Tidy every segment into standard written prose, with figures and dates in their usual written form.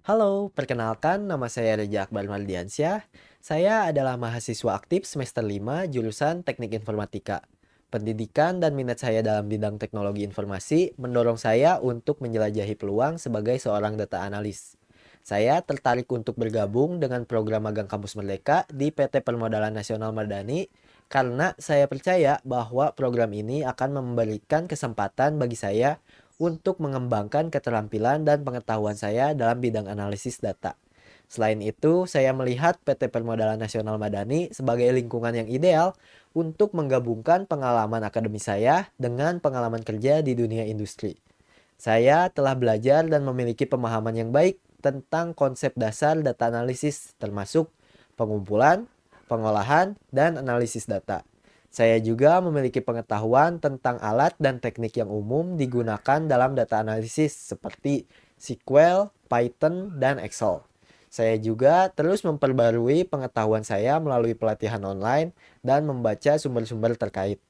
Halo, perkenalkan nama saya Reza Akbar Mardiansyah. Saya adalah mahasiswa aktif semester 5 jurusan Teknik Informatika. Pendidikan dan minat saya dalam bidang teknologi informasi mendorong saya untuk menjelajahi peluang sebagai seorang data analis. Saya tertarik untuk bergabung dengan program magang Kampus Merdeka di PT Permodalan Nasional Madani karena saya percaya bahwa program ini akan memberikan kesempatan bagi saya untuk mengembangkan keterampilan dan pengetahuan saya dalam bidang analisis data. Selain itu, saya melihat PT Permodalan Nasional Madani sebagai lingkungan yang ideal untuk menggabungkan pengalaman akademis saya dengan pengalaman kerja di dunia industri. Saya telah belajar dan memiliki pemahaman yang baik tentang konsep dasar data analisis, termasuk pengumpulan, pengolahan, dan analisis data. Saya juga memiliki pengetahuan tentang alat dan teknik yang umum digunakan dalam data analisis seperti SQL, Python, dan Excel. Saya juga terus memperbarui pengetahuan saya melalui pelatihan online dan membaca sumber-sumber terkait.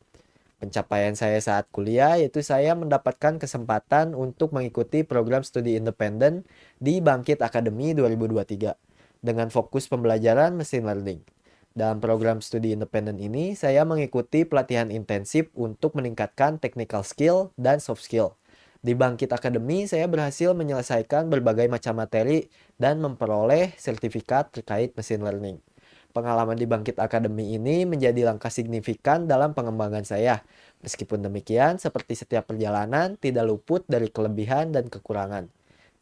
Pencapaian saya saat kuliah yaitu saya mendapatkan kesempatan untuk mengikuti program studi independen di Bangkit Academy 2023 dengan fokus pembelajaran machine learning. Dalam program studi independen ini, saya mengikuti pelatihan intensif untuk meningkatkan technical skill dan soft skill. Di Bangkit Academy, saya berhasil menyelesaikan berbagai macam materi dan memperoleh sertifikat terkait machine learning. Pengalaman di Bangkit Academy ini menjadi langkah signifikan dalam pengembangan saya. Meskipun demikian, seperti setiap perjalanan, tidak luput dari kelebihan dan kekurangan.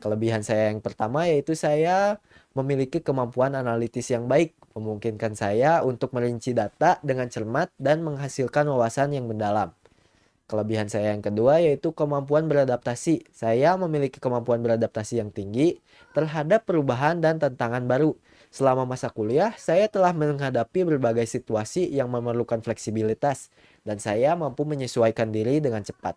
Kelebihan saya yang pertama yaitu saya memiliki kemampuan analitis yang baik, memungkinkan saya untuk merinci data dengan cermat dan menghasilkan wawasan yang mendalam. Kelebihan saya yang kedua yaitu kemampuan beradaptasi. Saya memiliki kemampuan beradaptasi yang tinggi terhadap perubahan dan tantangan baru. Selama masa kuliah, saya telah menghadapi berbagai situasi yang memerlukan fleksibilitas, dan saya mampu menyesuaikan diri dengan cepat.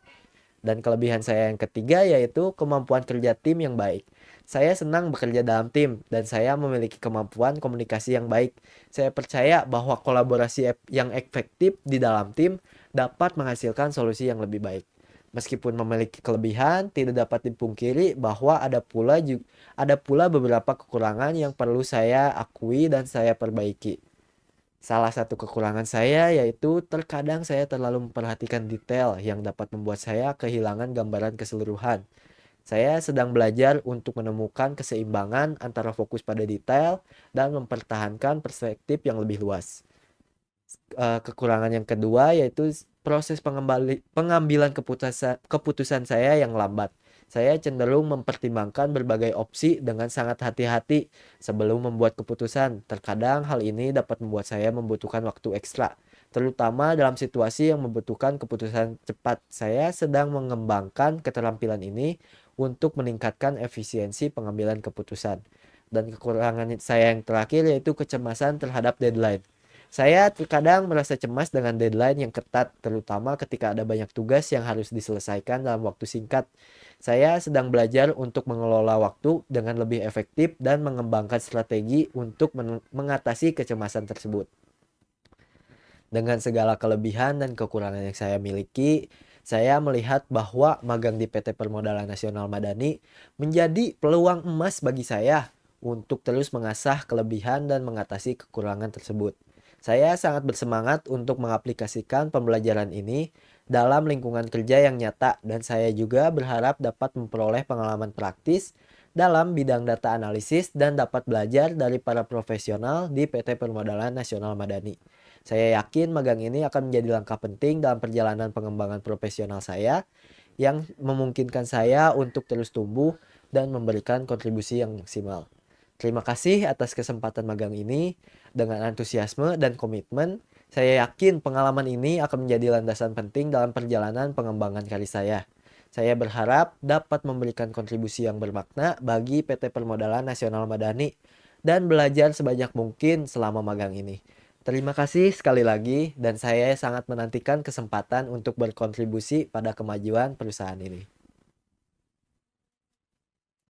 Dan kelebihan saya yang ketiga yaitu kemampuan kerja tim yang baik. Saya senang bekerja dalam tim dan saya memiliki kemampuan komunikasi yang baik. Saya percaya bahwa kolaborasi yang efektif di dalam tim dapat menghasilkan solusi yang lebih baik. Meskipun memiliki kelebihan, tidak dapat dipungkiri bahwa ada pula beberapa kekurangan yang perlu saya akui dan saya perbaiki. Salah satu kekurangan saya yaitu terkadang saya terlalu memperhatikan detail yang dapat membuat saya kehilangan gambaran keseluruhan. Saya sedang belajar untuk menemukan keseimbangan antara fokus pada detail dan mempertahankan perspektif yang lebih luas. Kekurangan yang kedua yaitu proses pengambilan keputusan saya yang lambat. Saya cenderung mempertimbangkan berbagai opsi dengan sangat hati-hati sebelum membuat keputusan. Terkadang hal ini dapat membuat saya membutuhkan waktu ekstra, terutama dalam situasi yang membutuhkan keputusan cepat. Saya sedang mengembangkan keterampilan ini untuk meningkatkan efisiensi pengambilan keputusan. Dan kekurangan saya yang terakhir yaitu kecemasan terhadap deadline. Saya terkadang merasa cemas dengan deadline yang ketat, terutama ketika ada banyak tugas yang harus diselesaikan dalam waktu singkat. Saya sedang belajar untuk mengelola waktu dengan lebih efektif dan mengembangkan strategi untuk mengatasi kecemasan tersebut. Dengan segala kelebihan dan kekurangan yang saya miliki, saya melihat bahwa magang di PT Permodalan Nasional Madani menjadi peluang emas bagi saya untuk terus mengasah kelebihan dan mengatasi kekurangan tersebut. Saya sangat bersemangat untuk mengaplikasikan pembelajaran ini dalam lingkungan kerja yang nyata, dan saya juga berharap dapat memperoleh pengalaman praktis dalam bidang data analisis dan dapat belajar dari para profesional di PT Permodalan Nasional Madani. Saya yakin magang ini akan menjadi langkah penting dalam perjalanan pengembangan profesional saya yang memungkinkan saya untuk terus tumbuh dan memberikan kontribusi yang maksimal. Terima kasih atas kesempatan magang ini. Dengan antusiasme dan komitmen, saya yakin pengalaman ini akan menjadi landasan penting dalam perjalanan pengembangan karir saya. Saya berharap dapat memberikan kontribusi yang bermakna bagi PT Permodalan Nasional Madani dan belajar sebanyak mungkin selama magang ini. Terima kasih sekali lagi, dan saya sangat menantikan kesempatan untuk berkontribusi pada kemajuan perusahaan ini.